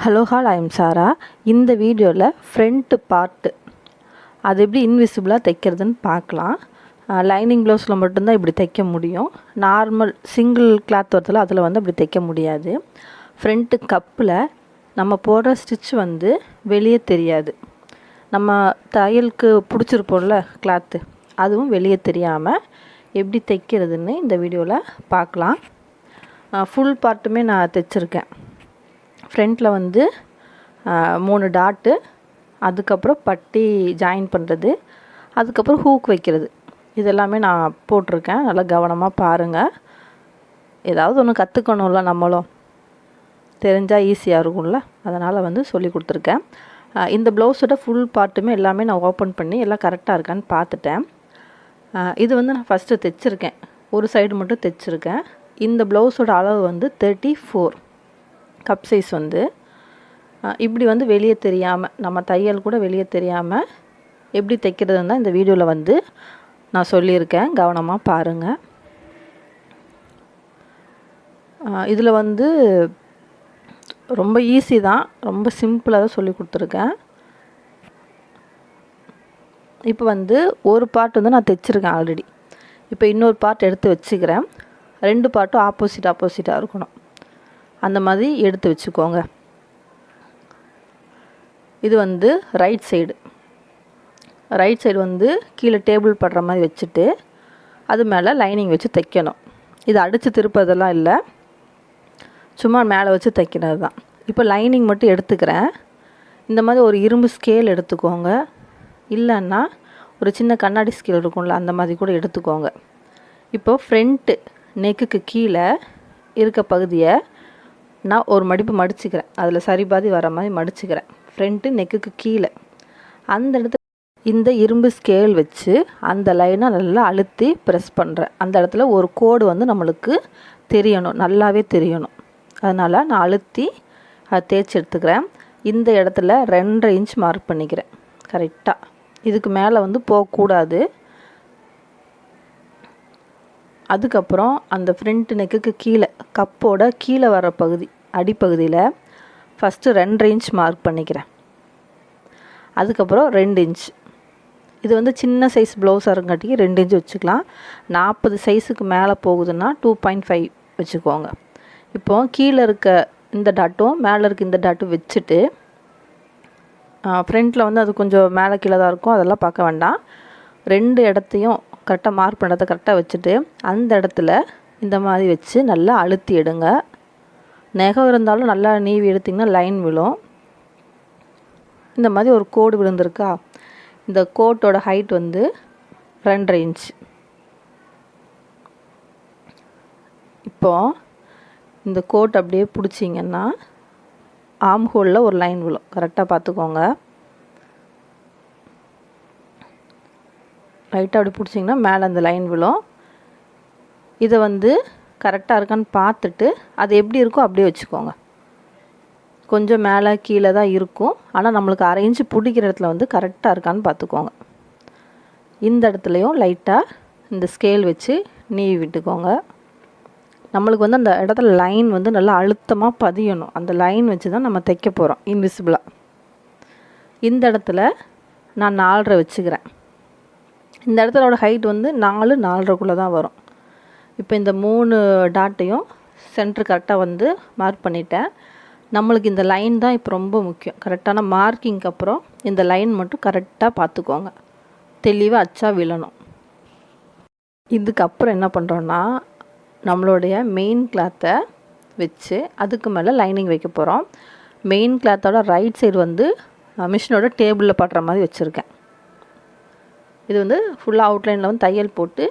Hello hall, I am சாரா. இந்த வீடியோவில் front part அது எப்படி இன்விசிபிளாக தைக்கிறதுன்னு பார்க்கலாம். லைனிங் ப்ளவுஸில் மட்டும்தான் இப்படி தைக்க முடியும். நார்மல் சிங்கிள் கிளாத் வரதில் அதில் வந்து அப்படி தைக்க முடியாது. ஃப்ரண்ட்டு கப்பில் நம்ம போடுற ஸ்டிச் வந்து வெளியே தெரியாது. நம்ம தையலுக்கு பிடிச்சிருப்போம்ல கிளாத்து, அதுவும் வெளியே தெரியாமல் எப்படி தைக்கிறதுன்னு இந்த வீடியோவில் பார்க்கலாம். ஃபுல் பார்ட்டுமே நான் தைச்சிருக்கேன். ஃப்ரண்ட்டில் வந்து 3 டாட்டு, அதுக்கப்புறம் பட்டி ஜாயின் பண்ணுறது, அதுக்கப்புறம் ஹூக் வைக்கிறது, இதெல்லாமே நான் போட்டிருக்கேன். நல்லா கவனமாக பாருங்கள். ஏதாவது ஒன்று கற்றுக்கணும்ல, நம்மளும் தெரிஞ்சால் ஈஸியாக இருக்கும்ல, அதனால் வந்து சொல்லி கொடுத்துருக்கேன். இந்த ப்ளவுஸோட ஃபுல் பார்ட்டுமே எல்லாமே நான் ஓப்பன் பண்ணி எல்லாம் கரெக்டாக இருக்கான்னு பார்த்துட்டேன். இது வந்து நான் ஃபஸ்ட்டு தைச்சிருக்கேன், ஒரு சைடு மட்டும் தைச்சிருக்கேன். இந்த ப்ளவுஸோட அளவு வந்து 34 கப் சைஸ். வந்து இப்படி வந்து வெளியே தெரியாமல், நம்ம தையல் கூட வெளியே தெரியாமல் எப்படி தைக்கிறதுன்னு தான் இந்த வீடியோவில் வந்து நான் சொல்லியிருக்கேன். கவனமாக பாருங்கள். இதில் வந்து ரொம்ப ஈஸி தான், ரொம்ப சிம்பிளாக தான் சொல்லி கொடுத்துருக்கேன். இப்போ வந்து ஒரு பார்ட் வந்து நான் தைச்சிருக்கேன் ஆல்ரெடி. இப்போ இன்னொரு பார்ட் எடுத்து வச்சுக்கிறேன். 2 பார்ட்டும் ஆப்போசிட்டாக இருக்கணும், அந்த மாதிரி எடுத்து வச்சுக்கோங்க. இது வந்து ரைட் சைடு வந்து கீழே டேபிள் படுற மாதிரி வச்சுட்டு அது மேலே லைனிங் வச்சு தைக்கணும். இது அடித்து திருப்பதெல்லாம் இல்லை, சும்மா மேலே வச்சு தைக்கிறது தான். இப்போ லைனிங் மட்டும் எடுத்துக்கிறேன். இந்த மாதிரி ஒரு இரும்பு ஸ்கேல் எடுத்துக்கோங்க, இல்லைன்னா ஒரு சின்ன கண்ணாடி ஸ்கேல் இருக்கும்ல, அந்த மாதிரி கூட எடுத்துக்கோங்க. இப்போது ஃப்ரண்ட்டு நெக்குக்கு கீழே இருக்க பகுதியை நான் ஒரு மடிப்பு மடிச்சுக்கிறேன். அதில் சரிபாதி வர மாதிரி மடிச்சுக்கிறேன். ஃப்ரண்ட்டு நெக்குக்கு கீழே அந்த இடத்துல இந்த இரும்பு ஸ்கேல் வச்சு அந்த லைனை நல்லா அழுத்தி ப்ரெஸ் பண்ணுறேன். அந்த இடத்துல ஒரு கோடு வந்து நம்மளுக்கு தெரியணும், நல்லாவே தெரியணும். அதனால் நான் அழுத்தி அதை தேய்ச்சி எடுத்துக்கிறேன். இந்த இடத்துல 2.5 இன்ச் மார்க் பண்ணிக்கிறேன் கரெக்டாக. இதுக்கு மேலே வந்து போகக்கூடாது. அதுக்கப்புறம் அந்த ஃப்ரண்ட் நெக்குக்கு கீழே, கப்போட கீழே வர பகுதி, அடிப்பகுதியில் ஃபஸ்ட்டு 2.5 இன்ச் மார்க் பண்ணிக்கிறேன். அதுக்கப்புறம் 2 இன்ச். இது வந்து சின்ன சைஸ் ப்ளவுஸாக இருங்காட்டிக்கு 2 இன்ச் வச்சுக்கலாம். 40 சைஸுக்கு மேலே போகுதுன்னா 2.5 வச்சுக்கோங்க. இப்போது கீழே இருக்க இந்த டாட்டும் மேலே இருக்க இந்த டாட்டும் வச்சுட்டு, ஃப்ரண்ட்டில் வந்து அது கொஞ்சம் மேலே கீழே தான் இருக்கும், அதெல்லாம் பார்க்க வேண்டாம். 2 இடத்தையும் கரெக்டாக மார்க் பண்ணுறத கரெக்டாக வச்சுட்டு அந்த இடத்துல இந்த மாதிரி வச்சு நல்லா அழுத்தி எடுங்க. நெகம் இருந்தாலும் நல்லா நீவி எடுத்திங்கன்னா லைன் விழும். இந்த மாதிரி ஒரு கோடு விழுந்திருக்கா, இந்த கோட்டோட ஹைட் வந்து 2.5 இன்ச். இப்போது இந்த கோட் அப்படியே பிடிச்சிங்கன்னா ஆம் ஹோலில் ஒரு லைன் விழும், கரெக்டாக பார்த்துக்கோங்க. லைட்டாக அப்படி பிடிச்சிங்கன்னா மேலே அந்த லைன் விழும். இதை வந்து கரெக்டாக இருக்கான்னு பார்த்துட்டு அது எப்படி இருக்கோ அப்படியே வச்சுக்கோங்க. கொஞ்சம் மேலே கீழே தான் இருக்கும், ஆனால் நம்மளுக்கு 1/2 இன்ச்சு பிடிக்கிற இடத்துல வந்து கரெக்டாக இருக்கான்னு பார்த்துக்கோங்க. இந்த இடத்துலையும் லைட்டாக இந்த ஸ்கேல் வச்சு நீவி விட்டுக்கோங்க. நம்மளுக்கு வந்து அந்த இடத்துல லைன் வந்து நல்லா அழுத்தமாக பதியணும். அந்த லைன் வச்சு தான் நம்ம தைக்க போகிறோம் இன்விசிபிளாக. இந்த இடத்துல நான் 4.5 வச்சுக்கிறேன். இந்த இடத்துலோட ஹைட் வந்து 4-4.5 தான் வரும். இப்போ இந்த 3 டாட்டையும் சென்ட்ரு கரெக்டாக வந்து மார்க் பண்ணிட்டேன். நம்மளுக்கு இந்த லைன் தான் இப்போ ரொம்ப முக்கியம். கரெக்டான மார்க்கிங்க்கு அப்புறம் இந்த லைன் மட்டும் கரெக்டாக பார்த்துக்கோங்க, தெளிவாக அச்சா விழணும். இதுக்கப்புறம் என்ன பண்ணுறோன்னா, நம்மளுடைய மெயின் கிளாத்தை வச்சு அதுக்கு மேலே லைனிங் வைக்க போகிறோம். மெயின் கிளாத்தோட ரைட் சைடு வந்து மிஷினோட டேபிளில் படுற மாதிரி வச்சுருக்கேன். இது வந்து ஃபுல்லாக அவுட்லைனில் வந்து தையல் போட்டு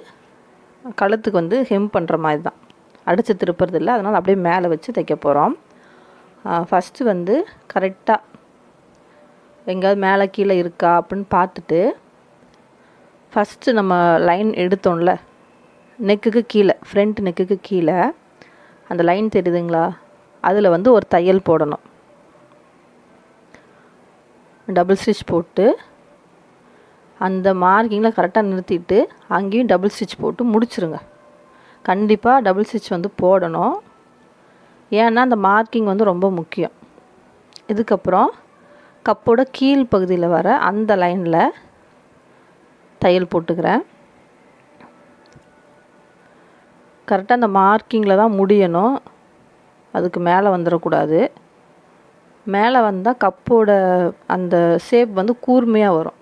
கழுத்துக்கு வந்து ஹெம் பண்ணுற மாதிரி தான், அடித்து திருப்புறது இல்லை. அதனால் அப்படியே மேலே வச்சு தைக்க போகிறோம். ஃபஸ்ட்டு வந்து கரெக்டாக எங்கேயாவது மேலே கீழே இருக்கா அப்படின்னு பார்த்துட்டு, ஃபஸ்ட்டு நம்ம லைன் எடுத்தோம்ல நெக்குக்கு கீழே, ஃப்ரண்ட் நெக்குக்கு கீழே அந்த லைன் தெரியுதுங்களா, அதில் வந்து ஒரு தையல் போடணும். டபுள் ஸ்டிச் போட்டு அந்த மார்க்கிங்கில் கரெக்டாக நிறுத்திட்டு அங்கேயும் டபுள் ஸ்டிச் போட்டு முடிச்சுருங்க. கண்டிப்பாக டபுள் ஸ்டிச் வந்து போடணும், ஏன்னா அந்த மார்க்கிங் வந்து ரொம்ப முக்கியம். இதுக்கப்புறம் கப்போட கீழ் பகுதியில் வர அந்த லைனில் தையல் போட்டுக்கிறேன். கரெக்டாக அந்த மார்க்கிங்கில் தான் முடியணும், அதுக்கு மேலே வந்துடக்கூடாது. மேலே வந்தால் கப்போட அந்த ஷேப் வந்து கூர்மையாக வரும்.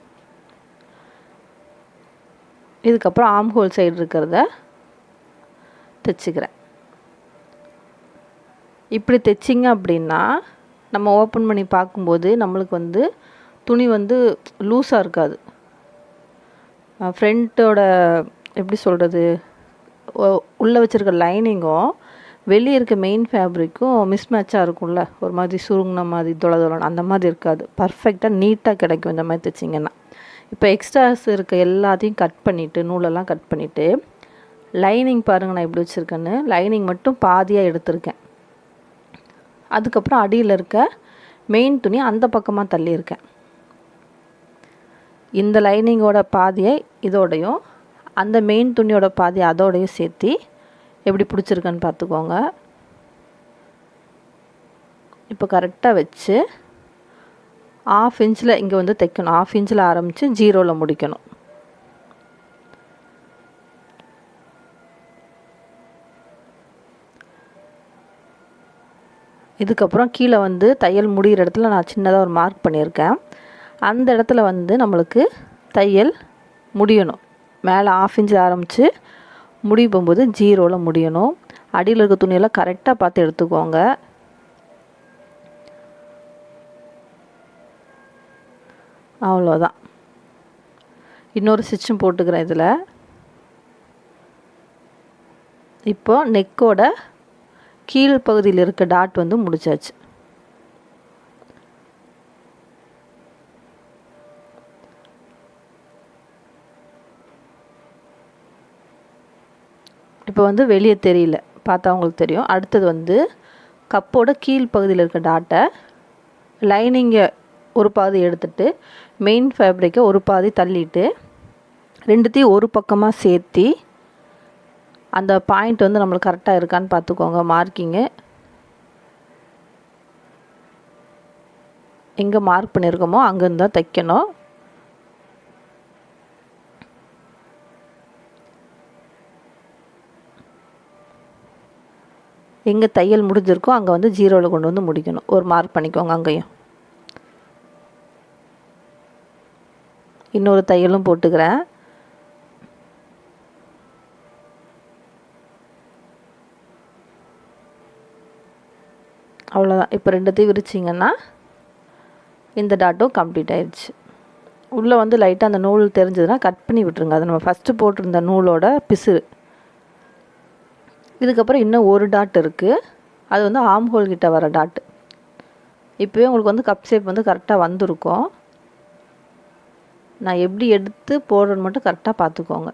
இதுக்கப்புறம் ஆம் ஹோல் சைடு இருக்கிறத தைச்சிக்கிறேன். இப்படி தைச்சிங்க அப்படின்னா நம்ம ஓப்பன் பண்ணி பார்க்கும்போது நம்மளுக்கு வந்து துணி வந்து லூஸாக இருக்காது. ஃப்ரண்ட்டோட எப்படி சொல்கிறது, உள்ளே வச்சுருக்க லைனிங்கும் வெளியே இருக்க மெயின் ஃபேப்ரிக்கும் மிஸ்மேட்சாக இருக்கும்ல, ஒரு மாதிரி சுருங்கின மாதிரி தொலைதொலன்னு அந்த மாதிரி இருக்காது. பர்ஃபெக்டாக நீட்டாக கிடைக்கும் இந்த மாதிரி தைச்சிங்கன்னா. இப்போ எக்ஸ்ட்ராஸ் இருக்க எல்லாத்தையும் கட் பண்ணிவிட்டு, நூலெல்லாம் கட் பண்ணிவிட்டு, லைனிங் பாருங்கள் நான் எப்படி வச்சுருக்கேன்னு. லைனிங் மட்டும் பாதியாக எடுத்திருக்கேன். அதுக்கப்புறம் அடியில் இருக்க மெயின் துணி அந்த பக்கமாக தள்ளியிருக்கேன். இந்த லைனிங்கோட பாதியை இதோடையும் அந்த மெயின் துணியோட பாதி அதோடையும் சேர்த்து எப்படி பிடிச்சிருக்கேன்னு பார்த்துக்கோங்க. இப்போ கரெக்டாக வச்சு 1/2 இன்ச்சில் இங்கே வந்து தைக்கணும். 1/2 இன்ச்சில் ஆரம்பித்து 0ல் முடிக்கணும். இதுக்கப்புறம் கீழே வந்து தையல் முடிகிற இடத்துல நான் சின்னதாக ஒரு மார்க் பண்ணியிருக்கேன். அந்த இடத்துல வந்து நம்மளுக்கு தையல் முடியணும். மேலே 1/2 இன்ச்சில் ஆரம்பித்து முடிவு போகும்போது 0ல் முடியணும். அடியில் இருக்க துணியெல்லாம் கரெக்டாக பார்த்து எடுத்துக்கோங்க. அவ்வளோதான். இன்னொரு ஸ்டிச்சும் போட்டுக்கிறேன் இதில். இப்போ நெக்கோட கீழ் பகுதியில் இருக்க டாட் வந்து முடிச்சாச்சு. இப்போ வந்து வெளியே தெரியல, பார்த்தா உங்களுக்கு தெரியும். அடுத்தது வந்து கப்போட கீழ் பகுதியில் இருக்க டாட்டை லைனிங்கை ஒரு பாதி எடுத்துட்டு மெயின் ஃபேப்ரிக்கை ஒரு பாதி தள்ளிட்டு ரெண்டுத்தையும் ஒரு பக்கமாக சேர்த்தி அந்த பாயிண்ட் வந்து நம்மளுக்கு கரெக்டாக இருக்கான்னு பார்த்துக்கோங்க. மார்க்கிங்கு எங்கே மார்க் பண்ணியிருக்கோமோ அங்கேருந்து தான் தைக்கணும். எங்கே தையல் முடிஞ்சிருக்கோ அங்கே வந்து 0ல் கொண்டு வந்து முடிக்கணும். ஒரு மார்க் பண்ணிக்கோங்க. அங்கேயும் இன்னொரு தையலும் போட்டுக்கிறேன். அவ்வளோதான். இப்போ ரெண்டுத்தையும் விரிச்சிங்கன்னா இந்த டாட்டும் கம்ப்ளீட் ஆயிடுச்சு. உள்ளே வந்து லைட்டாக அந்த நூல் தெரிஞ்சதுன்னா கட் பண்ணி விட்டுருங்க. அது நம்ம ஃபஸ்ட்டு போட்டிருந்த நூலோட பிசுறு. இதுக்கப்புறம் இன்னும் ஒரு டாட் இருக்குது, அது வந்து ஆம் ஹோல் கிட்ட வர டாட்டு. இப்போவே உங்களுக்கு வந்து கப் ஷேப் வந்து கரெக்டாக வந்திருக்கும். நான் எப்படி எடுத்து போடுறேன்னு மட்டும் கரெக்டாக பார்த்துக்கோங்க.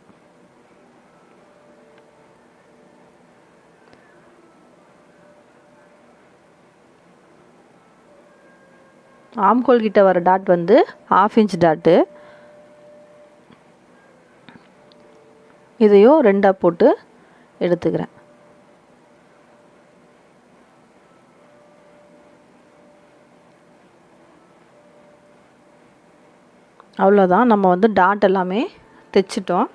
ஆம்கோல் கிட்ட வர டாட் வந்து 1/2 இன்ச் டாட்டு. இதையும் 2ஆக போட்டு எடுத்துக்கிறேன். அவ்வளோதான். நம்ம வந்து டாட் எல்லாமே தைச்சிட்டோம்.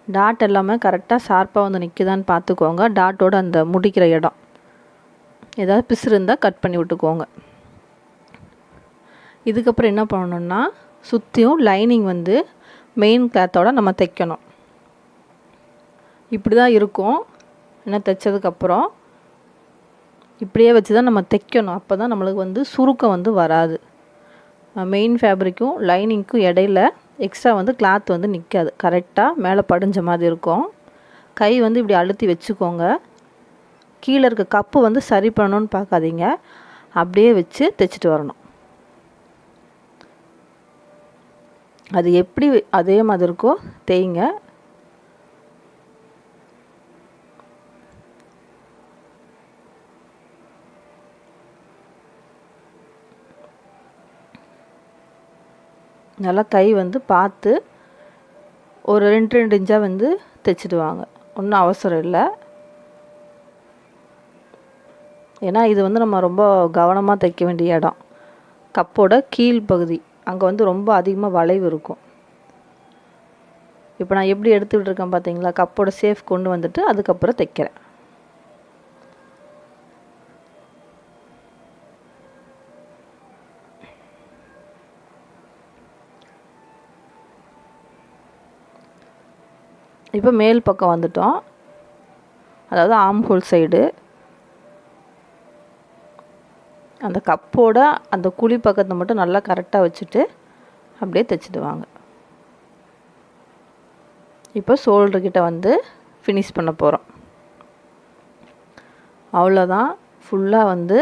டாட் எல்லாமே கரெக்டாக ஷார்ப்பாக வந்து நிற்குதான்னு பார்த்துக்கோங்க. டாட்டோட அந்த முடிக்கிற இடம் ஏதாவது பிசுறு இருந்தால் கட் பண்ணி விட்டுக்கோங்க. இதுக்கப்புறம் என்ன பண்ணணும்னா சுற்றியும் லைனிங் வந்து மெயின் கிளாத்தோட நம்ம தைக்கணும். இப்படி தான் இருக்கும். என்ன தைச்சதுக்கப்புறம் இப்படியே வச்சு தான் நம்ம தைக்கணும். அப்போ தான் நம்மளுக்கு வந்து சுருக்கம் வந்து வராது. மெயின் ஃபேப்ரிக்கும் லைனிங்க்கும் இடையில எக்ஸ்ட்ரா வந்து கிளாத் வந்து நிற்காது. கரெக்டாக மேலே படிஞ்ச மாதிரி இருக்கும். கை வந்து இப்படி அழுத்தி வச்சுக்கோங்க. கீழே இருக்க கப்பு வந்து சரி பண்ணணும்னு பார்க்காதீங்க, அப்படியே வச்சு தைச்சிட்டு வரணும். அது எப்படி அதே மாதிரி இருக்கோ தேய்ங்க. நல்லா கை வந்து பார்த்து ஒரு 2 இன்ச்சாக வந்து தைச்சிடுவாங்க. ஒன்றும் அவசரம் இல்லை. ஏன்னா இது வந்து நம்ம ரொம்ப கவனமாக தைக்க வேண்டிய இடம். கப்போட கீழ் பகுதி அங்கே வந்து ரொம்ப அதிகமாக வளைவு இருக்கும். இப்போ நான் எப்படி எடுத்துக்கிட்டு இருக்கேன் பார்த்தீங்களா? கப்போட சேஃப் கொண்டு வந்துட்டு அதுக்கப்புறம் தைக்கிறேன். இப்போ மேல் பக்கம் வந்துட்டோம், அதாவது ஆம் ஹோல் சைடு. அந்த கப்போட அந்த குழி பக்கத்தை மட்டும் நல்லா கரெக்டாக வச்சுட்டு அப்படியே தைச்சிடுவாங்க. இப்போ ஷோல்டர்கிட்ட வந்து ஃபினிஷ் பண்ண போகிறோம். அவ்வளோதான், ஃபுல்லாக வந்து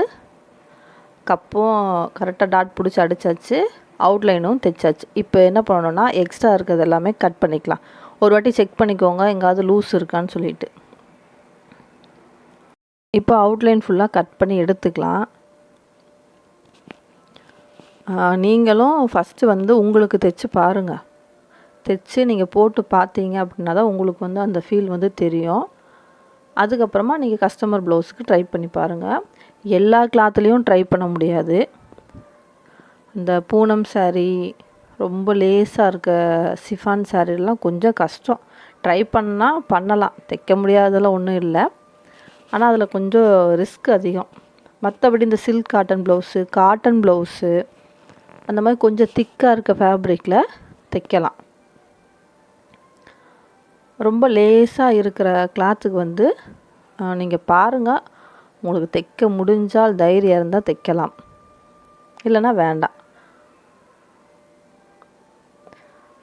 கப்பும் கரெக்டாக டாட் பிடிச்சி அடித்தாச்சு, அவுட்லைனும் தைச்சாச்சு. இப்போ என்ன பண்ணணும்னா எக்ஸ்ட்ரா இருக்கிறது எல்லாமே கட் பண்ணிக்கலாம். ஒரு வாட்டி செக் பண்ணிக்கோங்க எங்காவது லூஸ் இருக்கான்னு சொல்லிட்டு. இப்போ அவுட்லைன் ஃபுல்லாக கட் பண்ணி எடுத்துக்கலாம். நீங்களும் ஃபஸ்ட்டு வந்து உங்களுக்கு தைச்சி பாருங்கள். தைச்சி நீங்கள் போட்டு பார்த்தீங்க அப்படின்னா தான் உங்களுக்கு வந்து அந்த ஃபீல் வந்து தெரியும். அதுக்கப்புறமா நீங்கள் கஸ்டமர் ப்ளவுஸுக்கு ட்ரை பண்ணி பாருங்கள். எல்லா கிளாத்துலேயும் ட்ரை பண்ண முடியாது. இந்த பூனம் சாரீ, ரொம்ப லேஸாக இருக்க சிஃபான் சாரீலாம் கொஞ்சம் கஷ்டம். ட்ரை பண்ணால் பண்ணலாம், தைக்க முடியாதெல்லாம் ஒன்றும் இல்லை. ஆனால் அதில் கொஞ்சம் ரிஸ்க் அதிகம். மற்றபடி இந்த silk cotton blouse, cotton blouse, அந்த மாதிரி கொஞ்சம் திக்காக இருக்க ஃபேப்ரிக்கில் தைக்கலாம். ரொம்ப லேஸாக இருக்கிற கிளாத்துக்கு வந்து நீங்கள் பாருங்கள், உங்களுக்கு தைக்க முடிஞ்சால் தைரியம் இருந்தால் தைக்கலாம், இல்லைன்னா வேண்டாம்.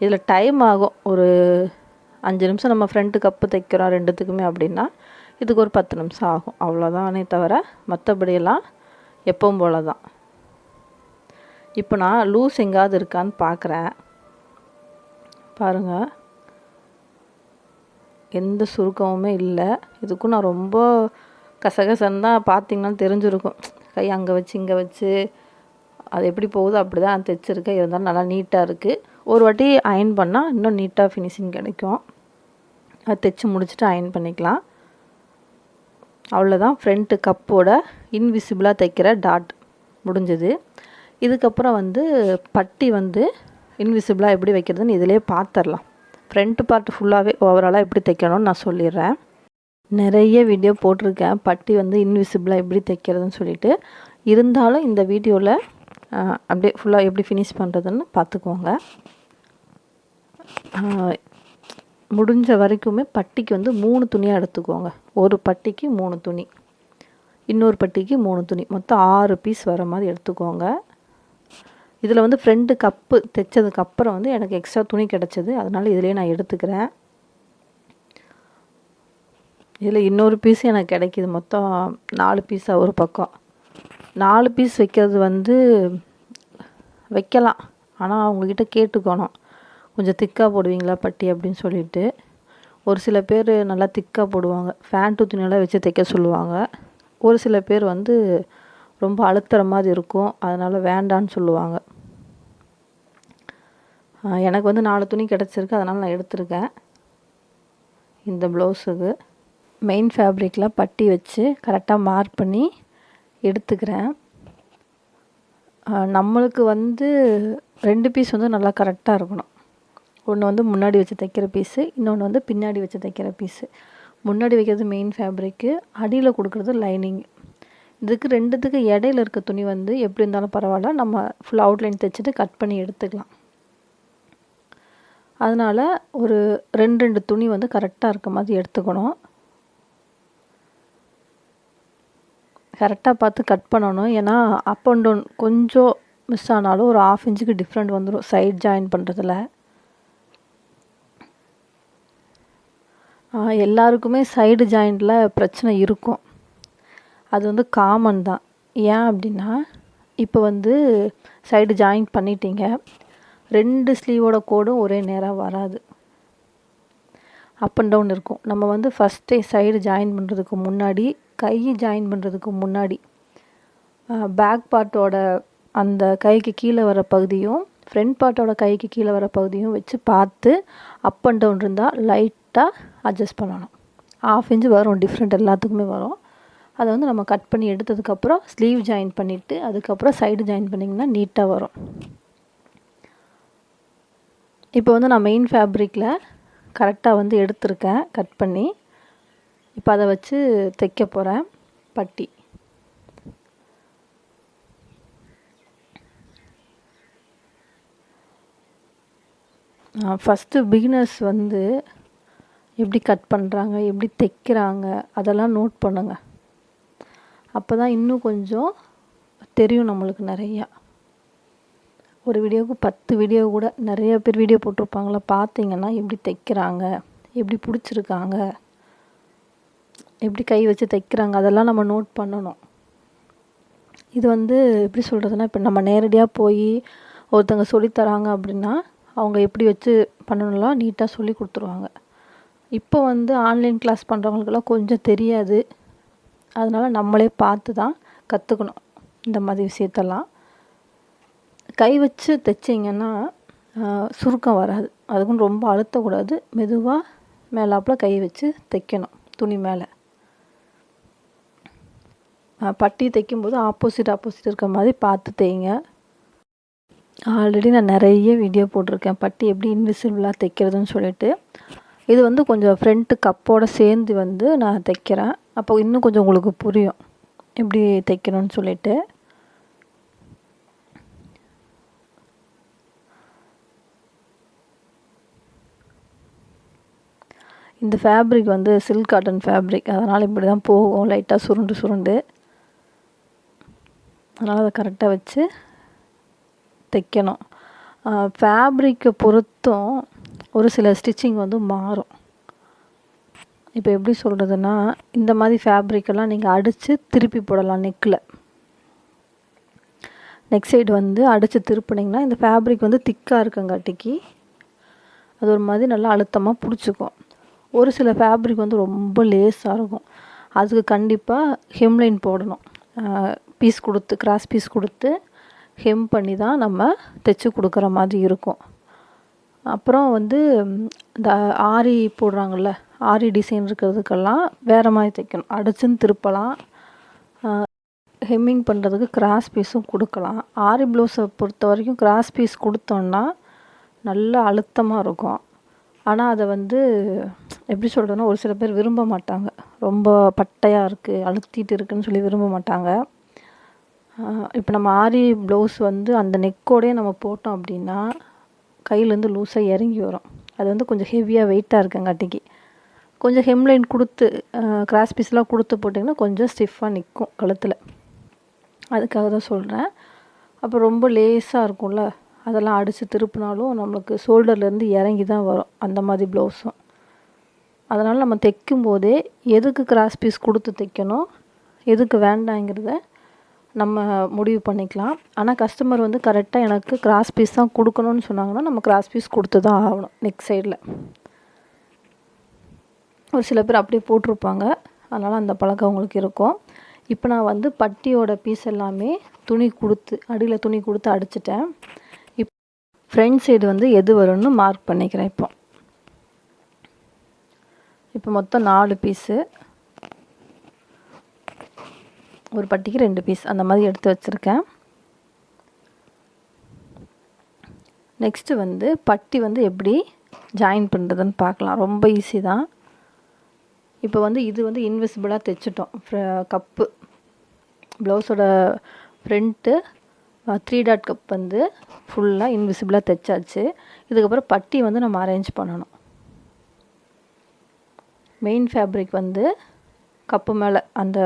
இதில் டைம் ஆகும். ஒரு 5 நிமிஷம் நம்ம ஃப்ரண்ட்டு கப்பு தைக்கிறோம் ரெண்டுத்துக்குமே அப்படின்னா இதுக்கு ஒரு 10 நிமிஷம் ஆகும். அவ்வளோதானே தவிர மற்றபடியெல்லாம் எப்பவும் போல தான். இப்போ நான் லூஸ் எங்காவது இருக்கான்னு பார்க்குறேன். பாருங்கள், எந்த சுருக்கமுமே இல்லை. இதுக்கும் நான் ரொம்ப கசகசன்னு தான் பார்த்தீங்கன்னா தெரிஞ்சிருக்கும். கை அங்கே வச்சு இங்கே வச்சு அது எப்படி போகுது அப்படி தான் தைச்சிருக்கேன். இருந்தாலும் நல்லா நீட்டாக இருக்குது. ஒரு வாட்டி அயன் பண்ணால் இன்னும் நீட்டாக ஃபினிஷிங் கிடைக்கும். அது தைச்சி முடிச்சுட்டு அயன் பண்ணிக்கலாம். அவ்வளோதான், ஃப்ரண்ட்டு கப்போட இன்விசிபிளாக தைக்கிற டாட் முடிஞ்சது. இதுக்கப்புறம் வந்து பட்டி வந்து இன்விசிபிளாக எப்படி வைக்கிறதுன்னு இதிலே பார்த்துடலாம். ஃப்ரண்ட் பார்ட் ஃபுல்லாகவே ஓவராலாக எப்படி தைக்கணும்னு நான் சொல்லிடுறேன். நிறைய வீடியோ போட்டிருக்கேன் பட்டி வந்து இன்விசிபிளாக எப்படி தைக்கிறதுன்னு சொல்லிட்டு. இருந்தாலும் இந்த வீடியோவில் அப்படியே ஃபுல்லாக எப்படி ஃபினிஷ் பண்ணுறதுன்னு பார்த்துக்கோங்க. முடிஞ்ச வரைக்குமே பட்டிக்கு வந்து 3 துணியாக எடுத்துக்கோங்க. ஒரு பட்டிக்கு 3 துணி, இன்னொரு பட்டிக்கு 3 துணி, மொத்தம் 6 பீஸ் வர மாதிரி எடுத்துக்கோங்க. இதில் வந்து ஃப்ரண்ட்டு கப்பு தைச்சதுக்கப்புறம் வந்து எனக்கு எக்ஸ்ட்ரா துணி கிடச்சிது, அதனால் இதிலே நான் எடுத்துக்கிறேன். இதில் இன்னொரு பீஸ் எனக்கு கிடைக்கிது. மொத்தம் 4 பீஸாக ஒரு பக்கம். 4 பீஸ் வைக்கிறது வந்து வைக்கலாம், ஆனால் அவங்கக்கிட்ட கேட்டுக்கணும், கொஞ்சம் திக்காக போடுவீங்களா பட்டி அப்படின்னு சொல்லிட்டு. ஒரு சில பேர் நல்லா திக்காக போடுவாங்க, ஃபேண்ட்டு துணியெல்லாம் வச்சு தைக்க சொல்லுவாங்க. ஒரு சில பேர் வந்து ரொம்ப அழுத்துற மாதிரி இருக்கும், அதனால் வேண்டான்னு சொல்லுவாங்க. எனக்கு வந்து 4 துணி கிடச்சிருக்கு, அதனால் நான் எடுத்திருக்கேன். இந்த ப்ளவுஸுக்கு மெயின் ஃபேப்ரிக்கில் பட்டி வச்சு கரெக்டாக மார்க் பண்ணி எடுத்துக்கிறேன். நம்மளுக்கு வந்து 2 பீஸ் வந்து நல்லா கரெக்டாக இருக்கணும். ஒன்று வந்து முன்னாடி வச்சு தைக்கிற பீஸு, இன்னொன்று வந்து பின்னாடி வச்சு தைக்கிற பீஸு. முன்னாடி வைக்கிறது மெயின் ஃபேப்ரிக்கு, அடியில் கொடுக்குறது லைனிங். இதுக்கு ரெண்டுத்துக்கு இடையில இருக்க துணி வந்து எப்படி இருந்தாலும் பரவாயில்ல, நம்ம ஃபுல் அவுட்லைன் தைச்சிட்டு கட் பண்ணி எடுத்துக்கலாம். அதனால் ஒரு 2 துணி வந்து கரெக்டாக இருக்க மாதிரி எடுத்துக்கணும். கரெக்டாக பார்த்து கட் பண்ணணும். ஏன்னா அப் அண்ட் டவுன் கொஞ்சம் மிஸ் ஆனாலும் ஒரு 1/2 இன்ச்சுக்கு டிஃப்ரெண்ட் வந்துடும் சைட் ஜாயின் பண்ணுறதுல. எல்லாருக்குமே சைடு ஜாயிண்டில் பிரச்சனை இருக்கும், அது வந்து காமன் தான். ஏன் அப்படின்னா இப்போ வந்து சைடு ஜாயின் பண்ணிட்டீங்க, 2 ஸ்லீவோட கோடும் ஒரே நேராக வராது, அப் அண்ட் டவுன் இருக்கும். நம்ம வந்து ஃபஸ்ட்டே சைடு ஜாயின் பண்ணுறதுக்கு முன்னாடி, கை ஜாயின் பண்ணுறதுக்கு முன்னாடி பேக் பார்ட்டோட அந்த கைக்கு கீழே வர பகுதியும் ஃப்ரண்ட் பார்ட்டோட கைக்கு கீழே வர பகுதியும் வச்சு பார்த்து அப் அண்ட் டவுன் இருந்தால் லைட்டாக அட்ஜஸ்ட் பண்ணணும். 1/2 இன்ச் வரும், டிஃப்ரெண்ட் எல்லாத்துக்குமே வரும். அதை வந்து நம்ம கட் பண்ணி எடுத்ததுக்கப்புறம் ஸ்லீவ் ஜாயின் பண்ணிவிட்டு அதுக்கப்புறம் சைடு ஜாயின் பண்ணிங்கன்னா நீட்டாக வரும். இப்போ வந்து நான் மெயின் ஃபேப்ரிக்கில் கரெக்டாக வந்து எடுத்திருக்கேன் கட் பண்ணி. இப்போ அதை வச்சு தைக்க போகிறேன் பட்டி. ஃபஸ்ட்டு பிகினர்ஸ் வந்து எப்படி கட் பண்ணுறாங்க, எப்படி தைக்கிறாங்க அதெல்லாம் நோட் பண்ணுங்கள். அப்போ தான் இன்னும் கொஞ்சம் தெரியும் நம்மளுக்கு நிறையா. ஒரு வீடியோவுக்கு 10 வீடியோ கூட நிறைய பேர் வீடியோ போட்டிருப்பாங்களா, பார்த்தீங்கன்னா எப்படி தைக்கிறாங்க, எப்படி பிடிச்சிருக்காங்க, எப்படி கை வச்சு தைக்கிறாங்க அதெல்லாம் நம்ம நோட் பண்ணணும். இது வந்து எப்படி சொல்கிறதுனா, இப்போ நம்ம நேரடியாக போய் ஒருத்தங்க சொல்லித்தராங்க அப்படின்னா அவங்க எப்படி வச்சு பண்ணணும்லாம் நீட்டாக சொல்லி கொடுத்துருவாங்க. இப்போ வந்து ஆன்லைன் கிளாஸ் பண்ணுறவங்களுக்கெல்லாம் கொஞ்சம் தெரியாது. அதனால் நம்மளே பார்த்து தான் கற்றுக்கணும் இந்த மாதிரி விஷயத்தெல்லாம். கை வச்சு தைச்சிங்கன்னா சுருக்கம் வராது. அதுக்குன்னு ரொம்ப அழுத்தக்கூடாது. மெதுவாக மேலாப்பில் கை வச்சு தைக்கணும் துணி மேலே. பட்டி தைக்கும்போது ஆப்போசிட் இருக்க மாதிரி பார்த்து தைங்க. ஆல்ரெடி நான் நிறைய வீடியோ போட்டிருக்கேன் பட்டி எப்படி இன்விசிபிளாக தைக்கிறதுன்னு சொல்லிட்டு. இது வந்து கொஞ்சம் ஃப்ரண்ட்டு கப்போடு சேர்ந்து வந்து நான் தைக்கிறேன். அப்போ இன்னும் கொஞ்சம் உங்களுக்கு புரியும் எப்படி தைக்கணும்னு சொல்லிட்டு. இந்த ஃபேப்ரிக் வந்து சில்க் காட்டன் ஃபேப்ரிக், அதனால் இப்படி தான் போகும், லைட்டாக சுருண்டு. அதனால் அதை கரெக்டாக வச்சு தைக்கணும். ஃபேப்ரிக்கை பொறுத்தும் ஒரு சில ஸ்டிச்சிங் வந்து மாறும். இப்போ எப்படி சொல்கிறதுனா, இந்த மாதிரி ஃபேப்ரிக்கெல்லாம் நீங்கள் அடித்து திருப்பி போடலாம் நெக்கில். நெக் சைடு வந்து அடித்து திருப்பினீங்கன்னா இந்த ஃபேப்ரிக் வந்து திக்காக இருக்கங்காட்டிக்கு அது ஒரு மாதிரி நல்லா அழுத்தமாக பிடிச்சிக்கும். ஒரு சில ஃபேப்ரிக் வந்து ரொம்ப லேஸாக இருக்கும். அதுக்கு கண்டிப்பாக ஹெம்லைன் போடணும். பீஸ் கொடுத்து கிராஸ் பீஸ் கொடுத்து ஹெம் பண்ணி தான் நம்ம தைச்சி கொடுக்குற மாதிரி இருக்கும். அப்புறம் வந்து இந்த ஆரி போடுறாங்கள்ல, ஆரி டிசைன் இருக்கிறதுக்கெல்லாம் வேறு மாதிரி தைக்கணும். அடிச்சுன்னு திருப்பலாம். ஹெம்மிங் பண்ணுறதுக்கு கிராஸ் பீஸும் கொடுக்கலாம். ஆரி ப்ளவுஸை பொறுத்த வரைக்கும் கிராஸ் பீஸ் கொடுத்தோன்னா நல்லா அழுத்தமாக இருக்கும். ஆனால் அதை வந்து எப்படி சொல்கிறதுனா, ஒரு சில பேர் விரும்ப மாட்டாங்க. ரொம்ப பட்டையாக இருக்குது, அழுத்திட்டு இருக்குதுன்னு சொல்லி விரும்ப மாட்டாங்க. இப்போ நம்ம ஆரி ப்ளவுஸ் வந்து அந்த நெக்கோடையே நம்ம போட்டோம் அப்படின்னா கையிலேருந்து லூஸாக இறங்கி வரும். அது வந்து கொஞ்சம் ஹெவியாக வெயிட்டாக இருக்கங்காட்டிக்கு கொஞ்சம் ஹெம்லைன் கொடுத்து கிராஸ் பீஸ்லாம் கொடுத்து போட்டிங்கன்னா கொஞ்சம் ஸ்டிஃபாக நிற்கும் கழுத்தில். அதுக்காக தான் சொல்கிறேன். அப்போ ரொம்ப லேஸாக இருக்கும்ல, அதெல்லாம் அடித்து திருப்பினாலும் நம்மளுக்கு ஷோல்டர்லேருந்து இறங்கி தான் வரும் அந்த மாதிரி ப்ளவுஸும். அதனால் நம்ம தைக்கும்போதே எதுக்கு கிராஸ் பீஸ் கொடுத்து தைக்கணும், எதுக்கு வேண்டாங்கிறத நம்ம முடிவு பண்ணிக்கலாம். ஆனால் கஸ்டமர் வந்து கரெக்டாக எனக்கு கிராஸ் பீஸ் தான் கொடுக்கணும்னு சொன்னாங்கன்னா நம்ம கிராஸ் பீஸ் கொடுத்து தான் ஆகணும். நெக் சைடில் ஒரு சில பேர் அப்படியே போட்டிருப்பாங்க, அதனால் அந்த பழக்கம் அவங்களுக்கு இருக்கும். இப்போ நான் வந்து பட்டியோட பீஸ் எல்லாமே துணி கொடுத்து அடியில் துணி கொடுத்து அடிச்சிட்டேன். ஃப்ரண்ட் சைடு வந்து எது வரும்னு மார்க் பண்ணிக்கிறேன். இப்போ மொத்தம் 4 பீஸு, ஒரு பட்டிக்கு 2 பீஸ் அந்த மாதிரி எடுத்து வச்சுருக்கேன். நெக்ஸ்ட்டு வந்து பட்டி வந்து எப்படி ஜாயின் பண்ணுறதுன்னு பார்க்கலாம். ரொம்ப ஈஸி தான். இப்போ வந்து இது வந்து இன்விசிபிளாக தைச்சிட்டோம். கப்பு ப்ளவுஸோட ஃப்ரண்ட்டு 3 டாட் கப் வந்து ஃபுல்லாக இன்விசிபிளாக தைச்சாச்சு. இதுக்கப்புறம் பட்டி வந்து நம்ம அரேஞ்ச் பண்ணணும். மெயின் ஃபேப்ரிக் வந்து கப்பு மேலே அந்த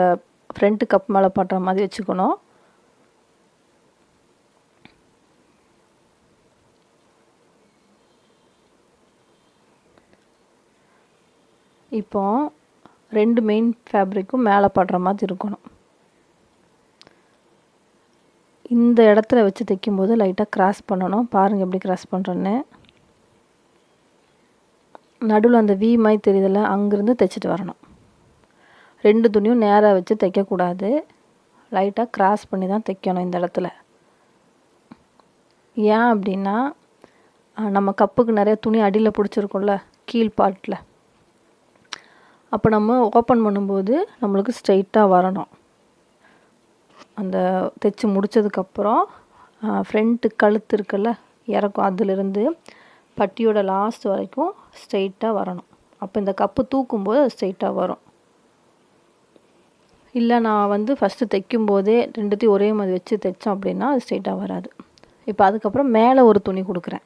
ஃப்ரண்ட்டு கப் மேலே பண்ணுற மாதிரி வச்சுக்கணும். இப்போ 2 மெயின் ஃபேப்ரிக்கும் மேலே படுற மாதிரி இருக்கணும். இந்த இடத்துல வச்சு தைக்கும்போது லைட்டாக கிராஸ் பண்ணணும். பாருங்கள் எப்படி கிராஸ் பண்ணுறேன்னு. நடுவில் அந்த வி மாதிரி தெரியுதில்ல, அங்கேருந்து தைச்சிட்டு வரணும். 2 துணியும் நேராக வச்சு தைக்கக்கூடாது. லைட்டாக கிராஸ் பண்ணி தான் தைக்கணும் இந்த இடத்துல. ஏன் அப்படின்னா நம்ம கப்புக்கு நிறைய துணி அடியில் பிடிச்சிருக்கோம்ல, கீழ் பார்ட்டில், அப்போ நம்ம ஓப்பன் பண்ணும்போது நம்மளுக்கு ஸ்ட்ரைட்டாக வரணும். அந்த தைச்சி முடித்ததுக்கப்புறம் ஃப்ரண்ட்டு கழுத்து இருக்குல்ல இறக்கும், அதிலிருந்து பட்டியோட லாஸ்ட் வரைக்கும் ஸ்ட்ரைட்டாக வரணும். அப்போ இந்த கப்பு தூக்கும்போது அது ஸ்ட்ரைட்டாக வரும். இல்லை நான் ஃபஸ்ட்டு தைக்கும்போதே ரெண்டுத்தையும் ஒரே மாதிரி வச்சு தைச்சோம் அப்படின்னா அது ஸ்ட்ரைட்டாக வராது. இப்போ அதுக்கப்புறம் மேலே ஒரு துணி கொடுக்குறேன்.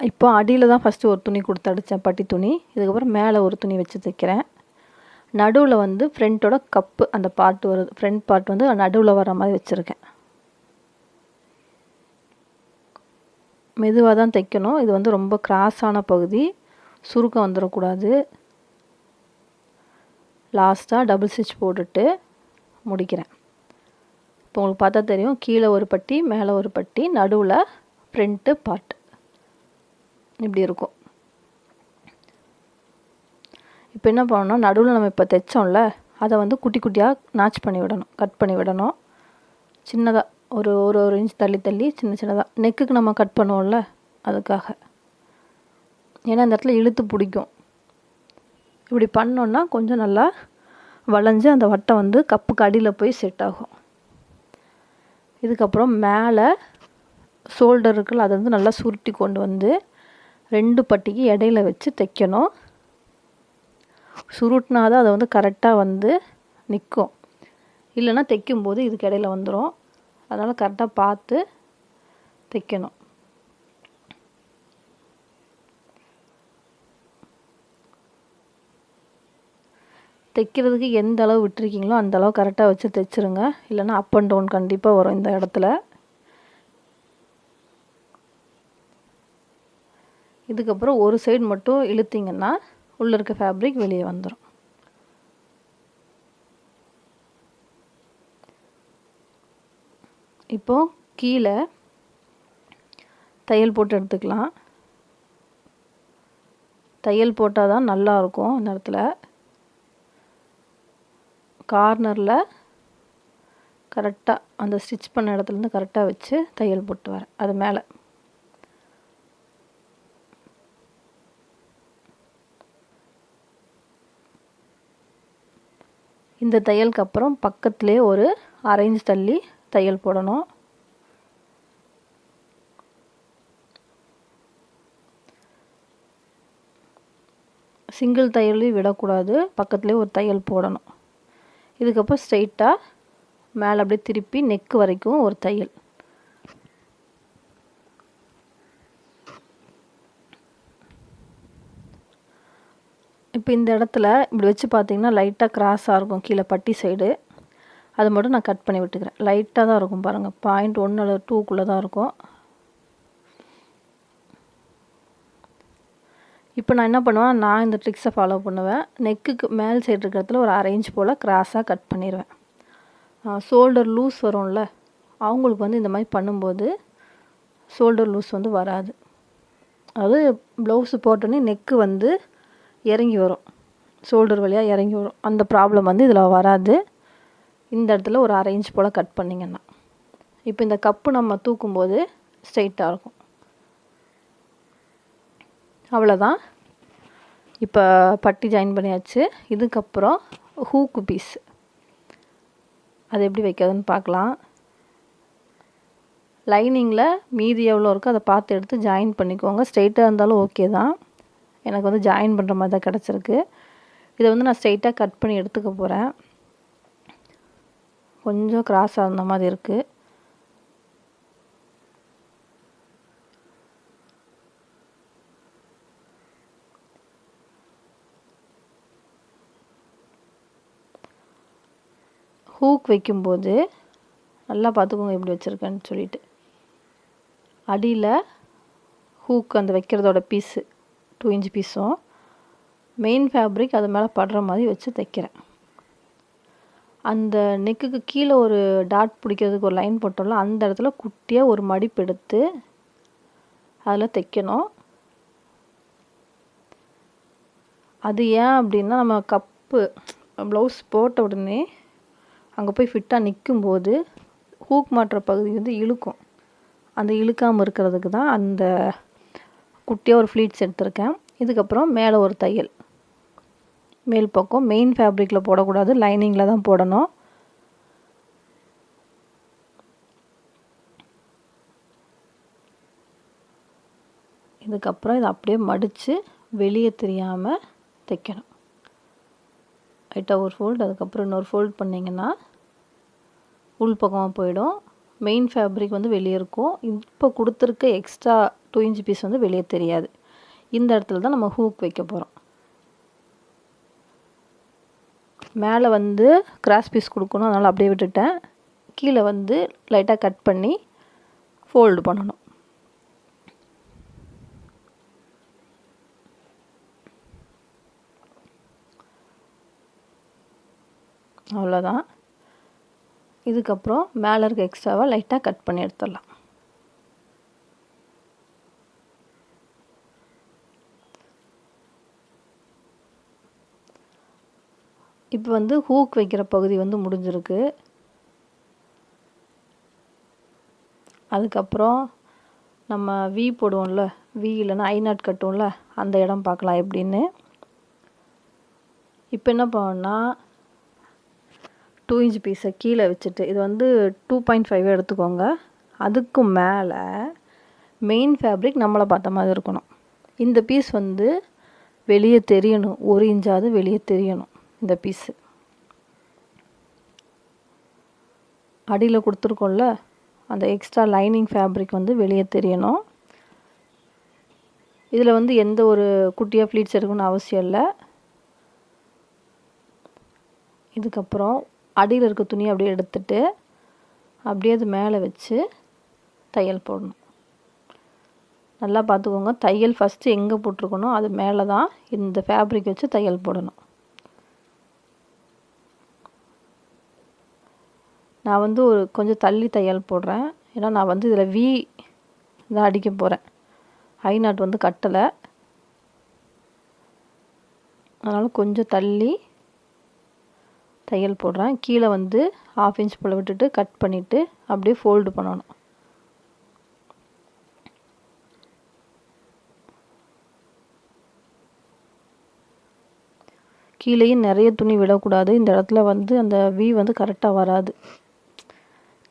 இப்போ அடியில் தான் ஃபஸ்ட்டு ஒரு துணி கொடுத்து அடித்தேன், பட்டி துணி. இதுக்கப்புறம் மேலே ஒரு துணி வச்சு தைக்கிறேன். நடுவில் ஃப்ரண்ட்டோட கப்பு அந்த பார்ட் வருது, ஃப்ரண்ட் பார்ட் நடுவில் வர மாதிரி வச்சுருக்கேன். மெதுவாக தான் தைக்கணும். இது ரொம்ப கிராஸான பகுதி, சுருக்கம் வந்துடக்கூடாது. லாஸ்ட்டாக டபுள் ஸ்டிச் போட்டுட்டு முடிக்கிறேன். இப்போ உங்களுக்கு பார்த்தா தெரியும், கீழே ஒரு பட்டி மேலே ஒரு பட்டி, நடுவில் ஃப்ரண்ட்டு பார்ட் இப்படி இருக்கும். இப்போ என்ன பண்ணணும்னா, நடுவில் நம்ம இப்போ தைச்சோம்ல அதை குட்டி குட்டியாக நாச் பண்ணி விடணும், கட் பண்ணி விடணும். சின்னதாக ஒரு ஒரு ஒரு இன்ச் தள்ளி தள்ளி சின்ன சின்னதாக. நெக்குக்கு நம்ம கட் பண்ணுவோம்ல அதுக்காக, ஏன்னா இந்த இடத்துல இழுத்து பிடிக்கும். இப்படி பண்ணோன்னா கொஞ்சம் நல்லா வளைஞ்சு அந்த வட்டம் கப்புக்கு அடியில் போய் செட் ஆகும். இதுக்கப்புறம் மேலே ஷோல்டர் இருக்குல்ல, அதை நல்லா சுருட்டி கொண்டு ரெண்டு பட்டிக்கு இடையில வச்சு தைக்கணும். சுருட்டினா தான் அதை கரெக்டாக நிற்கும். இல்லைன்னா தைக்கும்போது இதுக்கு இடையில வந்துடும். அதனால் கரெக்டாக பார்த்து தைக்கணும். தைக்கிறதுக்கு எந்த அளவு விட்டுருக்கீங்களோ அந்த அளவு கரெக்டாக வச்சு தைச்சிருங்க. இல்லைன்னா அப் அண்ட் டவுன் கண்டிப்பாக வரும் இந்த இடத்துல. இதுக்கப்புறம் ஒரு சைடு மட்டும் இழுத்திங்கன்னா உள்ளே இருக்க ஃபேப்ரிக் வெளியே வந்துடும். இப்போது கீழே தையல் போட்டு எடுத்துக்கலாம். தையல் போட்டால் தான் நல்லாயிருக்கும். அந்த இடத்துல கார்னரில் கரெக்டாக அந்த ஸ்டிச் பண்ண இடத்துலேருந்து கரெக்டாக வச்சு தையல் போட்டு வரேன். அது மேலே இந்த தையலுக்கு அப்புறம் பக்கத்துலேயே ஒரு அரை இன்ச் தள்ளி தையல் போடணும். சிங்கிள் தையலையும் விடக்கூடாது, பக்கத்துலேயே ஒரு தையல் போடணும். இதுக்கப்புறம் ஸ்ட்ரைட்டாக மேலே அப்படியே திருப்பி நெக்கு வரைக்கும் ஒரு தையல். இப்போ இந்த இடத்துல இப்படி வச்சு பார்த்தீங்கன்னா லைட்டாக கிராஸாக இருக்கும் கீழே பட்டி சைடு. அது மட்டும் நான் கட் பண்ணி விட்டுக்கிறேன். லைட்டாக தான் இருக்கும் பாருங்கள், 0.1 அல்லது 2க்குள்ளே தான் இருக்கும். இப்போ நான் என்ன பண்ணுவேன், நான் இந்த ட்ரிக்ஸை ஃபாலோ பண்ணுவேன். நெக்குக்கு மேல் சைடு இருக்கிறதுல ஒரு அரை இன்ச் போல் கிராஸாக கட் பண்ணிடுவேன். ஷோல்டர் லூஸ் வரும்ல, அவங்களுக்கு இந்த மாதிரி பண்ணும்போது ஷோல்டர் லூஸ் வராது. அது ப்ளவுஸு போட்டோன்னே நெக்கு இறங்கி வரும், ஷோல்டர் வழியாக இறங்கி வரும். அந்த ப்ராப்ளம் இதில் வராது. இந்த இடத்துல ஒரு அரை இன்ச் போல் கட் பண்ணிங்கன்னா இப்போ இந்த கப்பு நம்ம தூக்கும்போது ஸ்ட்ரைட்டாக இருக்கும். அவ்வளோதான். இப்போ பட்டி ஜாயின் பண்ணியாச்சு. இதுக்கப்புறம் ஹூக்கு பீஸ் அது எப்படி வைக்கிறதுன்னு பார்க்கலாம். லைனிங்கில் மீதி எவ்வளோ இருக்கோ அதை பார்த்து எடுத்து ஜாயின் பண்ணிக்கோங்க. ஸ்ட்ரைட்டாக இருந்தாலும் ஓகே தான். எனக்கு ஜாயின் பண்ணுற மாதிரி தான் கிடச்சிருக்கு. இதை நான் ஸ்ட்ரைட்டாக கட் பண்ணி எடுத்துக்க போகிறேன். கொஞ்சம் கிராஸாக இருந்த மாதிரி இருக்குது. ஹூக் வைக்கும்போது நல்லா பார்த்துக்கோங்க எப்படி வச்சுருக்கேன்னு சொல்லிட்டு. அடியில் ஹூக் அந்த வைக்கிறதோட பீஸு 2 இன்ச் பீஸும் மெயின் ஃபேப்ரிக் அது மேலே படுற மாதிரி வச்சு தைக்கிறேன். அந்த நெக்குக்கு கீழே ஒரு டாட் பிடிக்கிறதுக்கு ஒரு லைன் போட்டோம்ல, அந்த இடத்துல குட்டியாக ஒரு மடிப்பு எடுத்து அதில் தைக்கணும். அது ஏன் அப்படின்னா, நம்ம கப்பு ப்ளவுஸ் போட்ட உடனே அங்கே போய் ஃபிட்டாக நிற்கும்போது ஹூக் மாட்டுற பகுதி இழுக்கும். அந்த இழுக்காமல் இருக்கிறதுக்கு தான் அந்த குட்டியாக ஒரு ஃப்ளீட்ஸ் எடுத்திருக்கேன். இதுக்கப்புறம் மேலே ஒரு தையல். மேல் பக்கம் மெயின் ஃபேப்ரிக்கில் போடக்கூடாது, லைனிங்கில் தான் போடணும். இதுக்கப்புறம் இதை அப்படியே மடித்து வெளியே தெரியாமல் தைக்கணும். லைட்டாக ஒரு ஃபோல்டு, அதுக்கப்புறம் இன்னொரு ஃபோல்ட் பண்ணிங்கன்னா உள் பக்கமாக போயிடும். மெயின் ஃபேப்ரிக் வந்து வெளியே இருக்கும். இப்போ கொடுத்துருக்க எக்ஸ்ட்ரா 2 இன்ச் பீஸ் வந்து வெளியே தெரியாது. இந்த இடத்துல தான் நம்ம ஹூக் வைக்க போகிறோம். மேலே வந்து கிராஸ் பீஸ் கொடுக்கணும், அதனால் அப்படியே விட்டுட்டேன். கீழே வந்து லைட்டாக கட் பண்ணி ஃபோல்டு பண்ணணும். அவ்வளோதான். இதுக்கப்புறம் மேலே இருக்க எக்ஸ்ட்ராவை லைட்டாக கட் பண்ணி எடுத்துடலாம். இப்போ வந்து ஹூக் வைக்கிற பகுதி வந்து முடிஞ்சிருக்கு. அதுக்கப்புறம் நம்ம வி போடுவோம்ல, வி இல்லைன்னா ஐ நாட் கட்டுவோம்ல, அந்த இடம் பார்க்கலாம் எப்படின்னு. இப்போ என்ன பண்ணோன்னா 2 இன்ச் பீஸை கீழே வச்சுட்டு, இது வந்து 2.5 எடுத்துக்கோங்க. அதுக்கு மேலே மெயின் ஃபேப்ரிக் நம்மளை பார்த்த மாதிரி இருக்கணும். இந்த பீஸ் வந்து வெளியே தெரியணும், 1 இன்ச்சாவது வெளியே தெரியணும். இந்த பீஸு அடியில் கொடுத்துருக்கோம்ல, அந்த எக்ஸ்ட்ரா லைனிங் ஃபேப்ரிக் வந்து வெளியே தெரியணும். இதில் வந்து எந்த ஒரு குட்டியாக ஃப்ளீட்ஸ் எடுக்கணும்னு அவசியம் இல்லை. இதுக்கப்புறம் அடியில் இருக்க துணியை அப்படியே எடுத்துட்டு அப்படியே அது மேலே வச்சு தையல் போடணும். நல்லா பார்த்துக்கோங்க, தையல் ஃபஸ்ட்டு எங்கே போட்டிருக்கணும் அது மேலே தான் இந்த ஃபேப்ரிக் வச்சு தையல் போடணும். நான் வந்து ஒரு கொஞ்சம் தள்ளி தையல் போடுறேன், ஏன்னா நான் வந்து இதில் வி தான் அடிக்க போகிறேன். ஐ நாட் வந்து கட்டலை, அதனால் கொஞ்சம் தள்ளி தையல் போடுறேன். கீழே வந்து 1/2 இன்ச் போல் விட்டுட்டு கட் பண்ணிவிட்டு அப்படியே ஃபோல்டு பண்ணணும். கீழேயும் நிறைய துணி விடக்கூடாது. இந்த இடத்துல வந்து அந்த வி வந்து கரெக்டாக வராது.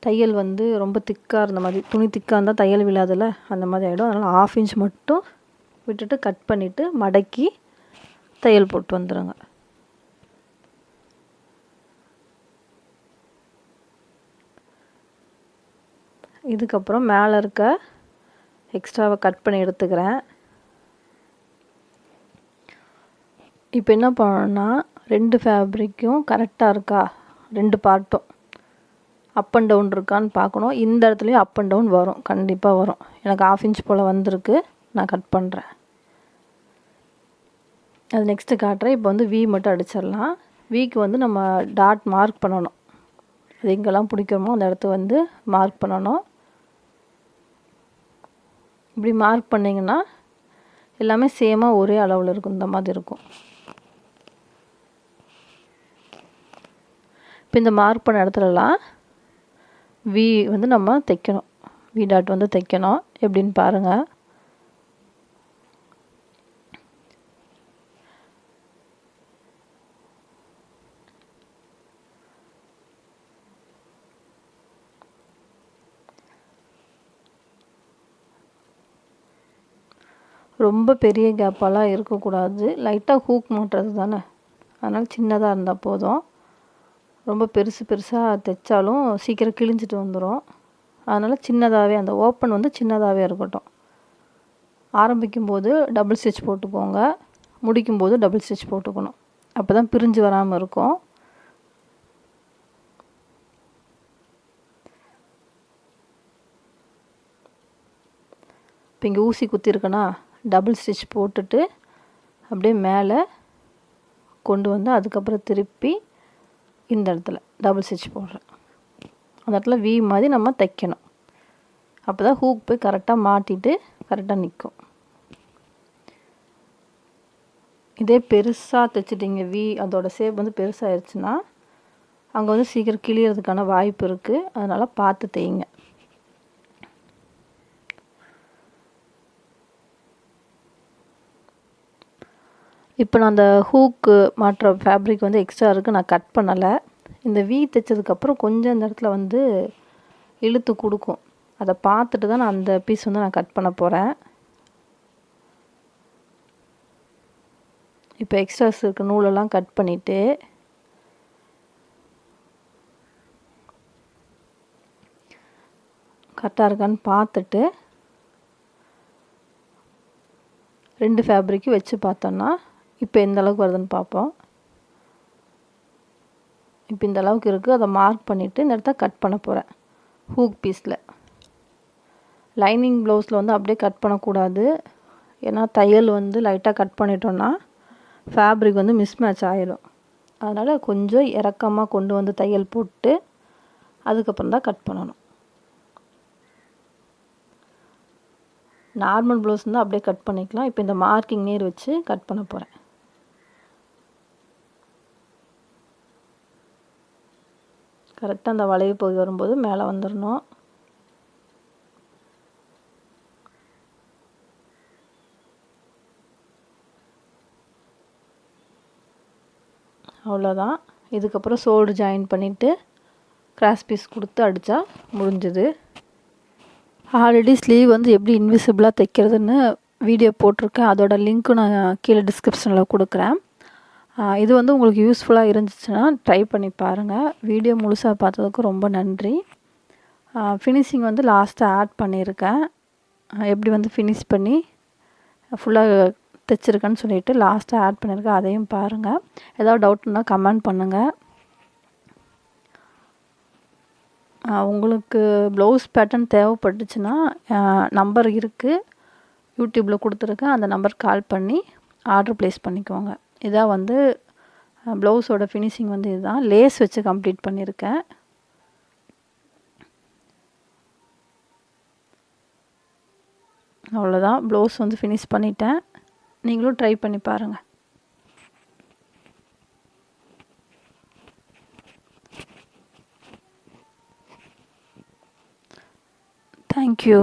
தையல் வந்து ரொம்ப திக்காக இருந்த மாதிரி, துணி திக்காக இருந்தால் தையல் விழாதில்ல, அந்த மாதிரி ஆகிடும். அதனால் 1/2 இன்ச் மட்டும் விட்டுட்டு கட் பண்ணிவிட்டு மடக்கி தையல் போட்டு வந்துடுங்க. இதுக்கப்புறம் மேலே இருக்க எக்ஸ்ட்ராவை கட் பண்ணி எடுத்துக்கிறேன். இப்போ என்ன பண்ணணும்னா 2 ஃபேப்ரிக்கும் கரெக்டாக இருக்கா, 2 பார்ட்டும் அப் அண்ட் டவுன் இருக்கான்னு பார்க்கணும். இந்த இடத்துலையும் அப் அண்ட் டவுன் வரும், கண்டிப்பாக வரும். எனக்கு 1/2 இன்ச் போல் வந்திருக்கு, நான் கட் பண்ணுறேன். அது நெக்ஸ்ட்டு காட்டுறேன். இப்போ வந்து வி மட்டும் அடிச்சிடலாம். விக்கு வந்து நம்ம டாட் மார்க் பண்ணணும். அது எங்கெல்லாம் பிடிக்கிறோமோ அந்த இடத்த வந்து மார்க் பண்ணணும். இப்படி மார்க் பண்ணிங்கன்னா எல்லாமே சேமாக ஒரே அளவில் இருக்கும், இந்த மாதிரி இருக்கும். இப்போ இந்த மார்க் பண்ண இடத்துலலாம் வி வந்து நம்ம தைக்கணும், வி டாட் வந்து தைக்கணும். எப்படின்னு பாருங்கள். ரொம்ப பெரிய கேப்பாலாம் இருக்கக்கூடாது, லைட்டாக ஹூக் மாட்டுறது தானே, அதனால் சின்னதாக இருந்தால் போதும். ரொம்ப பெருசாக தைச்சாலும் சீக்கிரம் கிழிஞ்சிட்டு வந்துடும். அதனால் சின்னதாகவே, அந்த ஓப்பன் வந்து சின்னதாகவே இருக்கட்டும். ஆரம்பிக்கும்போது டபுள் ஸ்டிச் போட்டுக்கோங்க, முடிக்கும்போது டபுள் ஸ்டிச் போட்டுக்கணும். அப்போ தான் பிரிஞ்சு வராமல் இருக்கும். இப்போ இங்கே ஊசி குத்திருக்கேன்னா டபுள் ஸ்டிச் போட்டுட்டு அப்படியே மேலே கொண்டு வந்து அதுக்கப்புறம் திருப்பி இந்த இடத்துல டபுள் ஸ்டிச் போடுறேன். அந்த இடத்துல வி மாதிரி நம்ம தைக்கணும். அப்போ தான் ஹூக் போய் கரெக்டாக மாட்டிட்டு கரெக்டாக நிற்கும். இதே பெருசாக தைச்சிட்டிங்க, வி அதோட ஷேப் வந்து பெருசாகிடுச்சுன்னா அங்கே வந்து சீக்கிரம் கிளியறதுக்கான வாய்ப்பு இருக்குது. அதனால் பார்த்து தைங்க. இப்போ நான் அந்த ஹூக்கு மாட்டுற ஃபேப்ரிக் வந்து எக்ஸ்ட்ரா இருக்குது, நான் கட் பண்ணலை. இந்த வி தைச்சதுக்கப்புறம் கொஞ்சம் இந்த இடத்துல வந்து இழுத்து கொடுக்கும். அதை பார்த்துட்டு தான் நான் அந்த பீஸ் வந்து நான் கட் பண்ண போகிறேன். இப்போ எக்ஸ்ட்ராஸ் இருக்க நூலெல்லாம் கட் பண்ணிவிட்டு கரெக்டாக இருக்கான்னு பார்த்துட்டு 2 ஃபேப்ரிக்கு வச்சு பார்த்தோன்னா இப்போ எந்த அளவுக்கு வருதுன்னு பார்ப்போம். இப்போ இந்த அளவுக்கு இருக்குது. அதை மார்க் பண்ணிவிட்டு இந்த இடத்த கட் பண்ண போகிறேன். ஹூக் பீஸில் லைனிங் ப்ளவுஸில் வந்து அப்படியே கட் பண்ணக்கூடாது. ஏன்னா தையல் வந்து லைட்டாக கட் பண்ணிட்டோன்னா ஃபேப்ரிக் வந்து மிஸ்மேட்ச் ஆகிடும். அதனால் கொஞ்சம் இறக்கமாக கொண்டு வந்து தையல் போட்டு அதுக்கப்புறம் தான் கட் பண்ணணும். நார்மல் ப்ளவுஸ் இருந்தால் அப்படியே கட் பண்ணிக்கலாம். இப்போ இந்த மார்க்கிங் நேர் வச்சு கட் பண்ண போகிறேன். கரெக்டாக அந்த வளைவு பகுதி வரும்போது மேலே வந்துடணும். அவ்வளோதான். இதுக்கப்புறம் ஷோல்டர் ஜாயின் பண்ணிவிட்டு கிராஸ் பீஸ் கொடுத்து அடித்தா முடிஞ்சுது. ஆல்ரெடி ஸ்லீவ் வந்து எப்படி இன்விசிபிளாக தைக்கிறதுன்னு வீடியோ போட்டிருக்கேன். அதோட லிங்க்கு நான் கீழே டிஸ்கிரிப்ஷனில் கொடுக்குறேன். இது வந்து உங்களுக்கு யூஸ்ஃபுல்லாக இருந்துச்சுன்னா ட்ரை பண்ணி பாருங்கள். வீடியோ முழுசாக பார்த்ததுக்கு ரொம்ப நன்றி. ஃபினிஷிங் வந்து லாஸ்ட்டாக ஆட் பண்ணியிருக்கேன். எப்படி வந்து ஃபினிஷ் பண்ணி ஃபுல்லாக தைச்சிருக்கேன்னு சொல்லிவிட்டு லாஸ்ட்டாக ஆட் பண்ணியிருக்கேன். அதையும் பாருங்கள். ஏதாவது டவுட்னா கமெண்ட் பண்ணுங்கள். உங்களுக்கு ப்ளவுஸ் பேட்டர்ன் தேவைப்பட்டுச்சுன்னா நம்பர் இருக்குது, யூடியூப்பில் கொடுத்துருக்கேன். அந்த நம்பர் கால் பண்ணி ஆர்டர் ப்ளேஸ் பண்ணிக்கோங்க. இதான் வந்து ப்ளவுஸோட ஃபினிஷிங் வந்து இதுதான். லேஸ் வச்சு கம்ப்ளீட் பண்ணியிருக்கேன். அவ்வளோதான். ப்ளவுஸ் வந்து ஃபினிஷ் பண்ணிட்டேன். நீங்களும் ட்ரை பண்ணி பாருங்கள். Thank you.